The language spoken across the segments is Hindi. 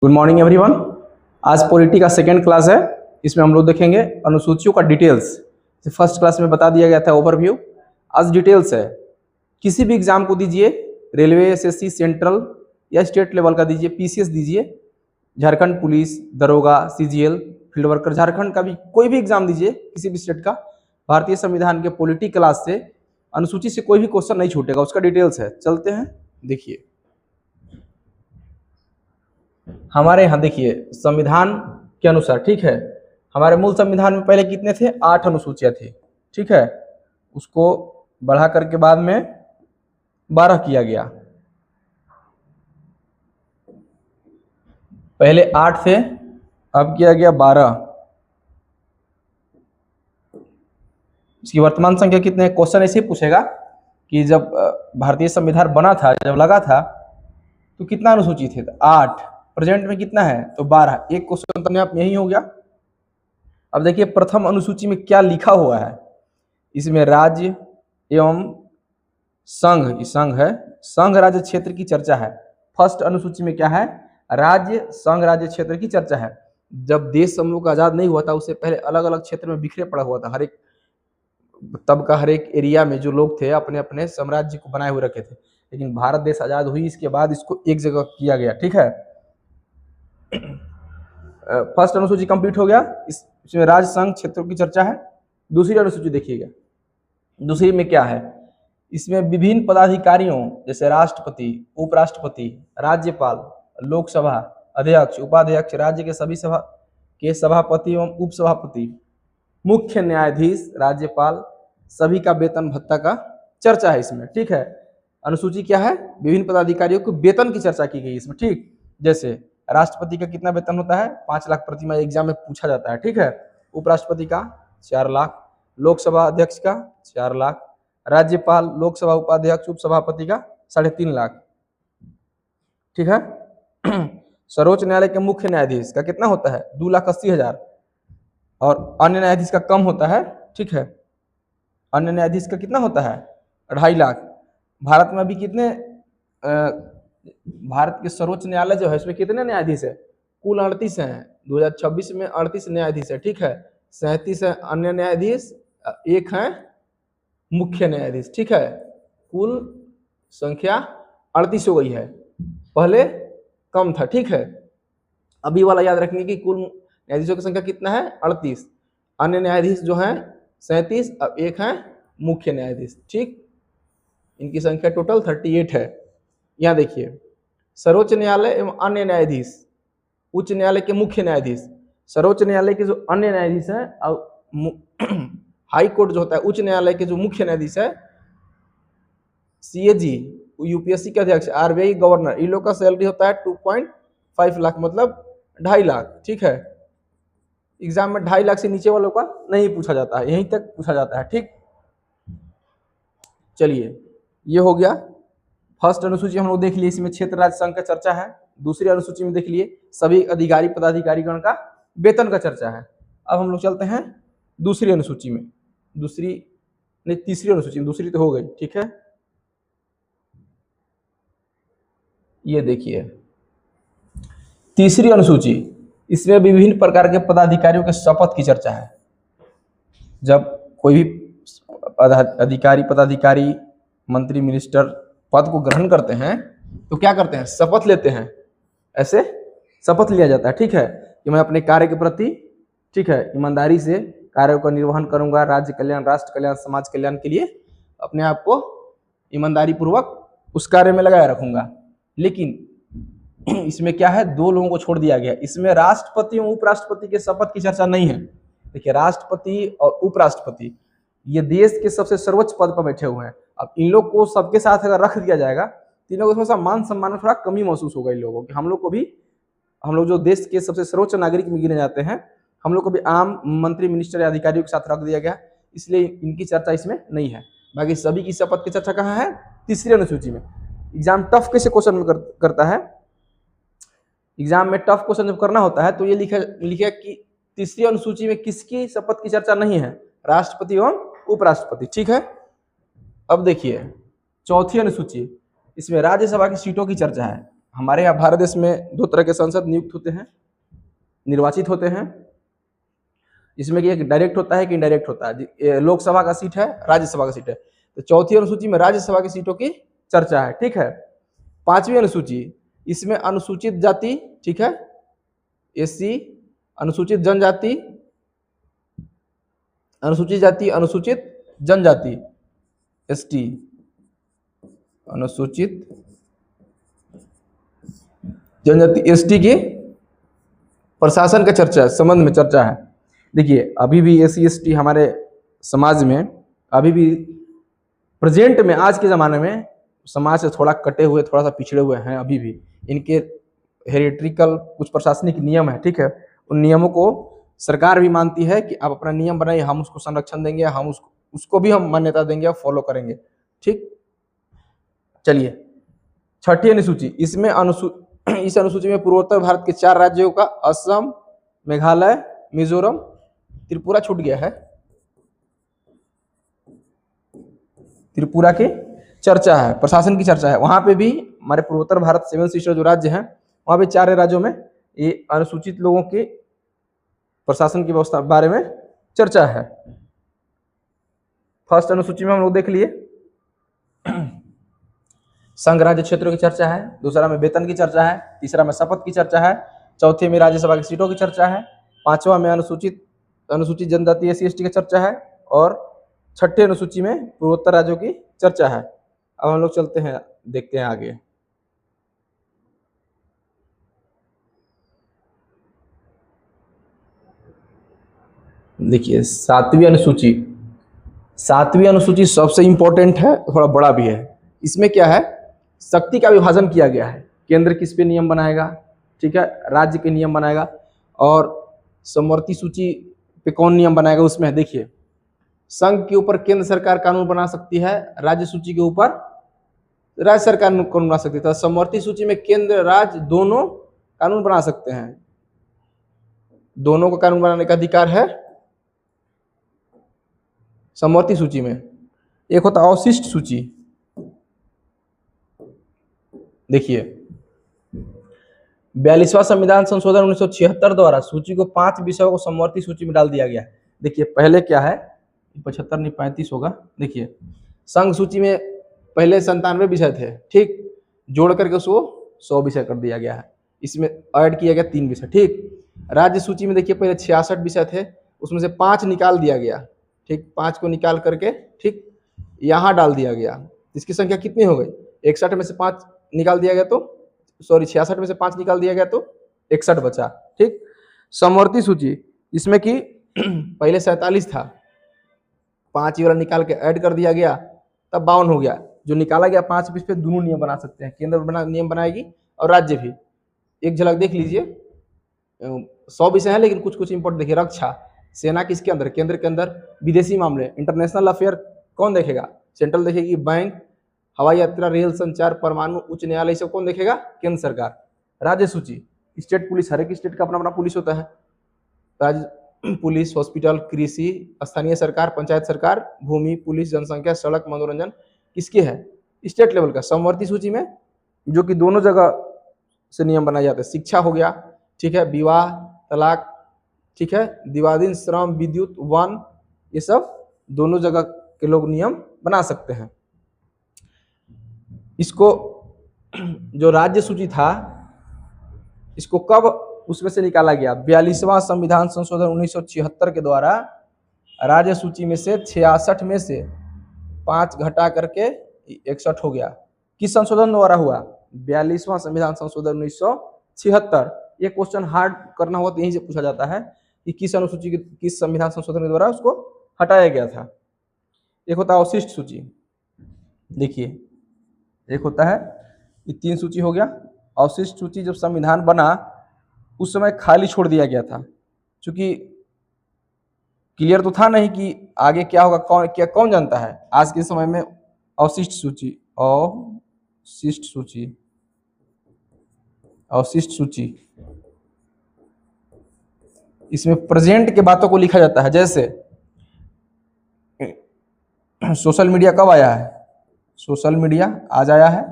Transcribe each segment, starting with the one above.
Good morning everyone. आज पॉलिटी का सेकेंड क्लास है। इसमें हम लोग देखेंगे अनुसूचियों का डिटेल्स। फर्स्ट क्लास में बता दिया गया था ओवरव्यू, आज डिटेल्स है। किसी भी एग्जाम को दीजिए, रेलवे, एसएससी, सेंट्रल या स्टेट लेवल का दीजिए, पीसीएस दीजिए, झारखंड पुलिस, दरोगा, सीजीएल, फील्ड वर्कर, झारखंड का भी कोई भी एग्जाम दीजिए किसी भी स्टेट का, भारतीय संविधान के पॉलिटी क्लास से अनुसूची से कोई भी क्वेश्चन नहीं छूटेगा। उसका डिटेल्स है, चलते हैं देखिए। हमारे यहाँ देखिए संविधान के अनुसार, ठीक है, हमारे मूल संविधान में पहले कितने थे? 8 अनुसूचियां थी, ठीक है। उसको बढ़ा करके बाद में 12 किया गया। पहले 8 थे, अब किया गया 12। इसकी वर्तमान संख्या कितने? क्वेश्चन ऐसे ही पूछेगा कि जब भारतीय संविधान बना था, जब लगा था, तो कितना अनुसूची थे? 8। प्रेजेंट में कितना है? तो 12। एक क्वेश्चन तो आप यही हो गया। अब देखिए प्रथम अनुसूची में क्या लिखा हुआ है। इसमें राज्य एवं संघ, संघ है, संघ राज्य क्षेत्र की चर्चा है। फर्स्ट अनुसूची में क्या है? राज्य संघ राज्य क्षेत्र की चर्चा है। जब देश हम लोग का आजाद नहीं हुआ था, उससे पहले अलग अलग क्षेत्र में बिखरे पड़ा हुआ था। हर एक तब का हर एक एरिया में जो लोग थे अपने अपने साम्राज्य को बनाए हुए रखे थे। लेकिन भारत देश आजाद हुई, इसके बाद इसको एक जगह किया गया, ठीक है। फर्स्ट अनुसूची कंप्लीट हो गया। इसमें राज्य संघ क्षेत्रों की चर्चा है। दूसरी अनुसूची देखिएगा, दूसरी में क्या है? इसमें विभिन्न पदाधिकारियों जैसे राष्ट्रपति, उपराष्ट्रपति, राज्यपाल, लोकसभा अध्यक्ष, उपाध्यक्ष, राज्य के सभी सभा के सभापति एवं उपसभापति, मुख्य न्यायाधीश, राज्यपाल, सभी का वेतन भत्ता का चर्चा है इसमें, ठीक है। अनुसूची क्या है? विभिन्न पदाधिकारियों को वेतन की चर्चा की गई इसमें, ठीक। जैसे राष्ट्रपति का कितना वेतन होता है? 5 लाख प्रति माह, एग्जाम में पूछा जाता है, ठीक है। उपराष्ट्रपति का 4 लाख, लोकसभा अध्यक्ष का 4 लाख, राज्यपाल, लोकसभा उपाध्यक्ष, उपसभापति का 3.5 लाख, ठीक है। सर्वोच्च न्यायालय के मुख्य न्यायाधीश का कितना होता है? 2,80,000, और अन्य न्यायाधीश का कम होता है, ठीक है। अन्य न्यायाधीश का कितना होता है? 2.5 लाख। भारत में अभी कितने भारत के सर्वोच्च न्यायालय जो है इसमें कितने न्यायाधीश है? कुल 38 हैं। 2026 में 38 न्यायाधीश है, ठीक है। 37 है अन्य न्यायाधीश, 1 है मुख्य न्यायाधीश, ठीक है। कुल संख्या 38 हो गई है, पहले कम था, ठीक है। अभी वाला याद रखने की, कुल न्यायाधीशों की संख्या कितना है? 38। अन्य न्यायाधीश जो है 37, अब 1 है मुख्य न्यायाधीश, ठीक। इनकी संख्या टोटल 38 है। यहाँ देखिए, सर्वोच्च न्यायालय एवं अन्य न्यायाधीश, उच्च न्यायालय के मुख्य न्यायाधीश, सर्वोच्च न्यायालय के जो अन्य न्यायाधीश है, और हाई कोर्ट जो होता है, उच्च न्यायालय के जो मुख्य न्यायाधीश है, सीएजी, यूपीएससी के अध्यक्ष, आरबीआई गवर्नर, इन लोग का सैलरी होता है 2.5 लाख, मतलब 2.5 लाख, ठीक है। एग्जाम में 2.5 लाख से नीचे वालों का नहीं पूछा जाता है, यहीं तक पूछा जाता है, ठीक। चलिए, ये हो गया फर्स्ट अनुसूची हम लोग देख लिए। इसमें क्षेत्र राज्य संघ का चर्चा है। दूसरी अनुसूची में देख लिए सभी अधिकारी पदाधिकारीगण का वेतन का चर्चा है। अब हम लोग चलते हैं दूसरी अनुसूची में, दूसरी नहीं तीसरी अनुसूची में, दूसरी तो हो गई, ठीक है। ये देखिए तीसरी अनुसूची, इसमें विभिन्न प्रकार के पदाधिकारियों के शपथ की चर्चा है। जब कोई भी अधिकारी, पदाधिकारी, मंत्री, मिनिस्टर पद को ग्रहण करते हैं तो क्या करते हैं? शपथ लेते हैं। ऐसे शपथ लिया जाता है, ठीक है, कि मैं अपने कार्य के प्रति, ठीक है, ईमानदारी से कार्यों का निर्वहन करूंगा, राज्य कल्याण, राष्ट्र कल्याण, समाज कल्याण के लिए अपने आप को ईमानदारी पूर्वक उस कार्य में लगाए रखूंगा। लेकिन इसमें क्या है? 2 लोगों को छोड़ दिया गया। इसमें राष्ट्रपति और उपराष्ट्रपति के शपथ की चर्चा नहीं है। देखिए, राष्ट्रपति और उपराष्ट्रपति ये देश के सबसे सर्वोच्च पद पर बैठे हुए हैं। अब इन लोग को सबके साथ अगर रख दिया जाएगा तो इन लोगों को थोड़ा सा मान सम्मान में थोड़ा कमी महसूस होगा। इन लोगों की, हम लोग को भी, हम लोग जो देश के सबसे सर्वोच्च नागरिक में गिने जाते हैं, हम लोग को भी आम मंत्री, मिनिस्टर या अधिकारियों के साथ रख दिया गया, इसलिए इनकी चर्चा इसमें नहीं है। बाकी सभी की शपथ की चर्चा कहाँ है? तीसरी अनुसूची में। एग्जाम टफ कैसे क्वेश्चन करता है? एग्जाम में टफ क्वेश्चन जब करना होता है तो ये लिखा कि तीसरी अनुसूची में किसकी शपथ की चर्चा नहीं है? राष्ट्रपति एवं उपराष्ट्रपति, ठीक है। अब देखिए चौथी अनुसूची, इसमें राज्यसभा की सीटों की चर्चा है। हमारे यहाँ भारत देश में दो तरह के संसद नियुक्त होते हैं, निर्वाचित होते हैं। इसमें कि एक डायरेक्ट होता है कि इनडायरेक्ट होता है। ये लोकसभा का सीट है, राज्यसभा का सीट है। तो चौथी अनुसूची में राज्यसभा की सीटों की चर्चा है, ठीक है। पांचवी अनुसूची, इसमें अनुसूचित जाति, ठीक है, एससी, अनुसूचित जनजाति, अनुसूचित जाति, अनुसूचित जनजाति, एसटी, अनुसूचित जनजाति, एसटी की प्रशासन का चर्चा है, संबंध में चर्चा है। देखिए अभी भी एससी एसटी हमारे समाज में अभी भी प्रेजेंट में, आज के ज़माने में समाज से थोड़ा कटे हुए, थोड़ा सा पिछड़े हुए हैं। अभी भी इनके हेरिट्रिकल कुछ प्रशासनिक नियम है, ठीक है। उन नियमों को सरकार भी मानती है कि आप अपना नियम बनाइए, हम उसको संरक्षण देंगे, हम उसको भी हम मान्यता देंगे और फॉलो करेंगे, ठीक। चलिए छठी अनुसूची, इसमें इस अनुसूची में पूर्वोत्तर भारत के 4 राज्यों का, असम, मेघालय, मिजोरम, त्रिपुरा छूट गया है, त्रिपुरा की चर्चा है, प्रशासन की चर्चा है। वहां पे भी हमारे पूर्वोत्तर भारत 7 सिस्टर जो राज्य हैं, वहां पे 4 राज्यों में ये अनुसूचित लोगों के प्रशासन की व्यवस्था बारे में चर्चा है। फर्स्ट अनुसूची में हम लोग देख लिए संघ राज्य क्षेत्रों की चर्चा है, दूसरा में वेतन की चर्चा है, तीसरा में शपथ की चर्चा है, चौथे में राज्यसभा की सीटों की चर्चा है, पांचवा में अनुसूचित जनजाति एससी एसटी की चर्चा है, और छठे अनुसूची में पूर्वोत्तर राज्यों की चर्चा है। अब हम लोग चलते हैं, देखते हैं आगे। देखिए सातवीं अनुसूची सबसे इंपॉर्टेंट है, थोड़ा बड़ा भी है। इसमें क्या है, शक्ति का विभाजन किया गया है। केंद्र किस पे नियम बनाएगा, ठीक है, राज्य के नियम बनाएगा, और समवर्ती सूची पे कौन नियम बनाएगा। उसमें देखिए संघ के ऊपर केंद्र सरकार कानून बना सकती है, राज्य सूची के ऊपर राज्य सरकार कानून बना सकती है। समवर्ती सूची में केंद्र राज्य दोनों कानून बना सकते हैं, दोनों को कानून बनाने का अधिकार है समवर्ती सूची में। एक होता है अवशिष्ट सूची। देखिए 42वां संविधान संशोधन 1976 द्वारा सूची को 5 विषयों को समवर्ती सूची में डाल दिया गया है। देखिए पहले क्या है, 75 नहीं 35 होगा। देखिए संघ सूची में पहले 97 विषय थे, ठीक, जोड़ करके उसको 100 विषय कर दिया गया है। इसमें ऐड किया गया 3 विषय, ठीक। राज्य सूची में देखिए पहले 66 विषय थे, उसमें से 5 निकाल दिया गया, ठीक, 5 को निकाल करके, ठीक, यहाँ डाल दिया गया। इसकी संख्या कितनी हो गई, 61 में से 5 निकाल दिया गया तो 66 में से 5 निकाल दिया गया तो 61 बचा, ठीक। समवर्ती सूची इसमें कि पहले 47 था, 5 वाला निकाल के ऐड कर दिया गया, तब 52 हो गया। जो निकाला गया 5 पे दोनों नियम बना सकते हैं, केंद्र नियम बनाएगी और राज्य भी। एक झलक देख लीजिए, 100 विषय है लेकिन कुछ कुछ इंपॉर्टेंट देखिए। रक्षा, सेना किसके अंदर, केंद्र के अंदर। विदेशी मामले, इंटरनेशनल अफेयर कौन देखेगा, सेंट्रल देखेगी। बैंक, हवाई यात्रा, रेल संचार, परमाणु, उच्च न्यायालय, सब कौन देखेगा, केंद्र सरकार। राज्य सूची, स्टेट पुलिस, हर एक स्टेट का अपना अपना पुलिस होता है। राज्य पुलिस, हॉस्पिटल, कृषि, स्थानीय सरकार, पंचायत सरकार, भूमि, पुलिस, जनसंख्या, सड़क, मनोरंजन, किसके है, स्टेट लेवल का। समवर्ती सूची में जो कि दोनों जगह से नियम बनाए जाते हैं, शिक्षा हो गया, ठीक है, विवाह, तलाक, ठीक है, दिवादीन, श्रम, विद्युत, वन, ये सब दोनों जगह के लोग नियम बना सकते हैं। इसको जो राज्य सूची था, इसको कब उसमें से निकाला गया, 42वां संविधान संशोधन 1976 के द्वारा राज्य सूची में से 66 में से 5 घटा करके 61 हो गया। किस संशोधन द्वारा हुआ, 42वां संविधान संशोधन 1976। ये क्वेश्चन हार्ड करना हो तो यहीं से पूछा जाता है कि किस अनुसूची, किस संविधान संशोधन के द्वारा उसको हटाया गया था। एक होता है अवशिष्ट सूची। देखिए एक होता है, ये 3 सूची हो गया। अवशिष्ट सूची जब संविधान बना उस समय खाली छोड़ दिया गया था, क्योंकि क्लियर तो था नहीं कि आगे क्या होगा, कौन जानता है। आज के समय में अवशिष्ट सूची, अवशिष्ट सूची इसमें प्रेजेंट के बातों को लिखा जाता है। जैसे सोशल मीडिया कब आया है, सोशल मीडिया आज आया है,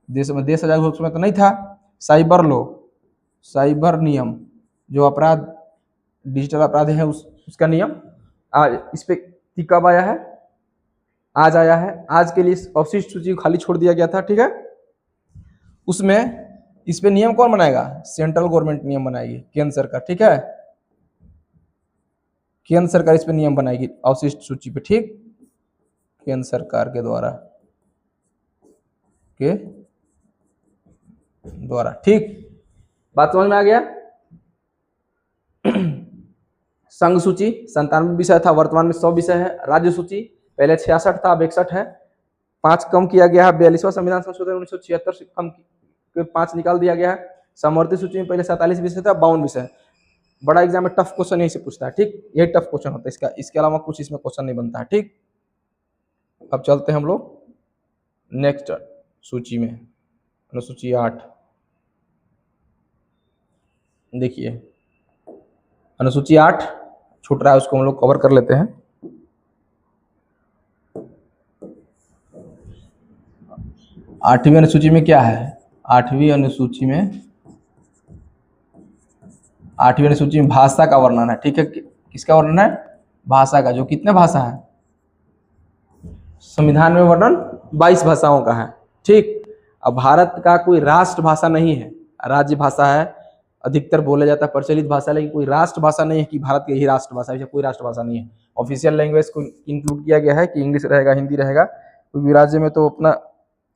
देश आजाद हुए उस समय तो नहीं था। साइबर लॉ, साइबर नियम, जो अपराध डिजिटल अपराध है उसका नियम आज इस पे कब आया है? आज आया है। आज के लिए अवशिष्ट सूची खाली छोड़ दिया गया था, ठीक है। उसमें इस पे नियम कौन बनाएगा? सेंट्रल गवर्नमेंट नियम बनाएगी, केंद्र सरकार, ठीक है। केंद्र सरकार इस पे नियम बनाएगी अवशिष्ट सूची पे, ठीक, केंद्र सरकार के द्वारा ठीक। बात समझ में आ गया? संघ सूची 97 विषय था, वर्तमान में 100 विषय है। राज्य सूची पहले 66 था, अब 61 है, 5 कम किया गया है। 42वां संविधान संशोधन 1976 से कम 5 निकाल दिया गया है। समवर्ती सूची में पहले 47 विषय था, 52 विषय। बड़ा एग्जाम में टफ क्वेश्चन यही से पूछता है, ठीक, यही टफ क्वेश्चन होता है इसके अलावा कुछ इसमें क्वेश्चन नहीं बनता है, ठीक। अब चलते हैं हम लोग नेक्स्ट सूची में, अनुसूची 8। देखिए अनुसूची 8 छूट रहा है, उसको हम लोग कवर कर लेते हैं। आठवीं अनुसूची में क्या है? आठवीं अनुसूची में भाषा का वर्णन है, ठीक है। किसका वर्णन है? भाषा का। जो कितने भाषा है संविधान में वर्णन? 22 भाषाओं का है, ठीक। अब भारत का कोई राष्ट्र भाषा नहीं है, राज्य भाषा है, अधिकतर बोला जाता है प्रचलित भाषा, लेकिन कोई राष्ट्र भाषा नहीं है कि भारत की यही राष्ट्रभाषा है, कोई राष्ट्रभाषा नहीं है। ऑफिशियल लैंग्वेज को इंक्लूड किया गया है कि इंग्लिश रहेगा, हिंदी रहेगा, क्योंकि राज्य में तो अपना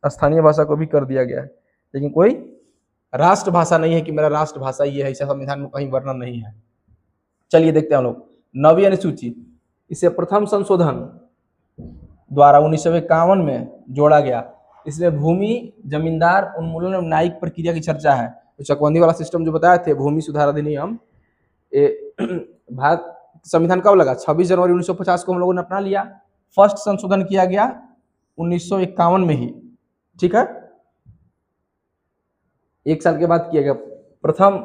स्थानीय भाषा को भी कर दिया गया है, लेकिन कोई राष्ट्रभाषा नहीं है कि मेरा राष्ट्रभाषा ये है, ऐसा संविधान में कहीं वर्णन नहीं है। चलिए देखते हैं हम लोग 9वीं अनुसूची। इसे प्रथम संशोधन द्वारा 1951 में जोड़ा गया। इसमें भूमि जमींदार उन्मूलन और न्यायिक प्रक्रिया की चर्चा है। तो चकबंदी वाला सिस्टम जो बताए थे, भूमि सुधार अधिनियम, भारत संविधान कब लगा? 26 जनवरी 1950 को हम लोगों ने अपना लिया। फर्स्ट संशोधन किया गया 1951 में ही, ठीक है, 1 साल के बाद किया गया। प्रथम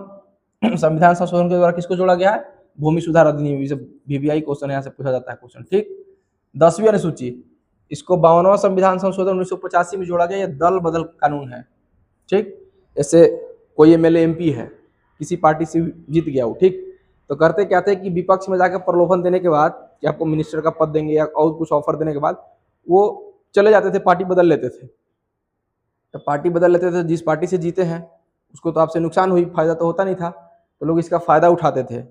संविधान संशोधन के द्वारा किसको जोड़ा गया है? भूमि सुधार अधिनियम। VVI क्वेश्चन यहाँ से पूछा जाता है क्वेश्चन, ठीक। 10वीं अनुसूची, इसको 52वां संविधान संशोधन 1985 में जोड़ा गया। यह दल बदल कानून है, ठीक। जैसे कोई MLA MP है, किसी पार्टी से जीत गया वो, ठीक, तो करते क्या थे कि विपक्ष में जाकर प्रलोभन देने के बाद कि आपको मिनिस्टर का पद देंगे या और कुछ ऑफर देने के बाद वो चले जाते थे, पार्टी बदल लेते थे। तो पार्टी बदल लेते थे, जिस पार्टी से जीते हैं उसको तो आपसे नुकसान हुई, फायदा तो होता नहीं था, तो लोग इसका फायदा उठाते थे,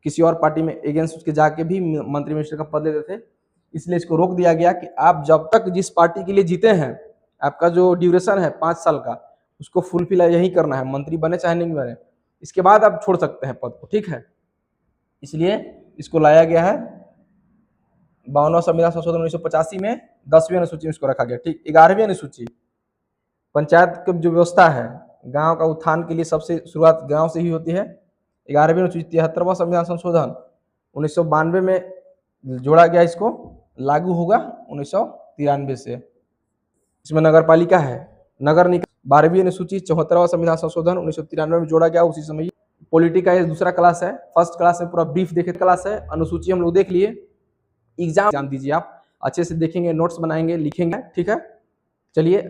किसी और पार्टी में अगेंस्ट उसके जाके भी मंत्री मिनिस्टर का पद लेते थे। इसलिए इसको रोक दिया गया कि आप जब तक जिस पार्टी के लिए जीते हैं, आपका जो ड्यूरेशन है 5 साल का, उसको फुलफिल यही करना है, मंत्री बने चाहे नहीं बने, इसके बाद आप छोड़ सकते हैं पद को, ठीक है। इसलिए इसको लाया गया है 52वां संविधान संशोधन 1985 में। 10वीं अनुसूची में इसको रखा गया, ठीक। 11वीं अनुसूची, पंचायत की जो व्यवस्था है, गांव का उत्थान के लिए सबसे शुरुआत गांव से ही होती है। 11वीं अनुसूची 73वां संविधान संशोधन 1992 में जोड़ा गया, इसको लागू होगा 1993 से। इसमें नगर पालिका है, नगर निकाय। 12वीं अनुसूची 74वां संविधान संशोधन 1993 में जोड़ा गया, उसी समय। पॉलिटी का ये दूसरा क्लास है, फर्स्ट क्लास में पूरा ब्रीफ देखे क्लास है। अनुसूची हम लोग देख लिए। एग्जाम दीजिए, आप अच्छे से देखेंगे, नोट्स बनाएंगे, लिखेंगे, ठीक है। चलिए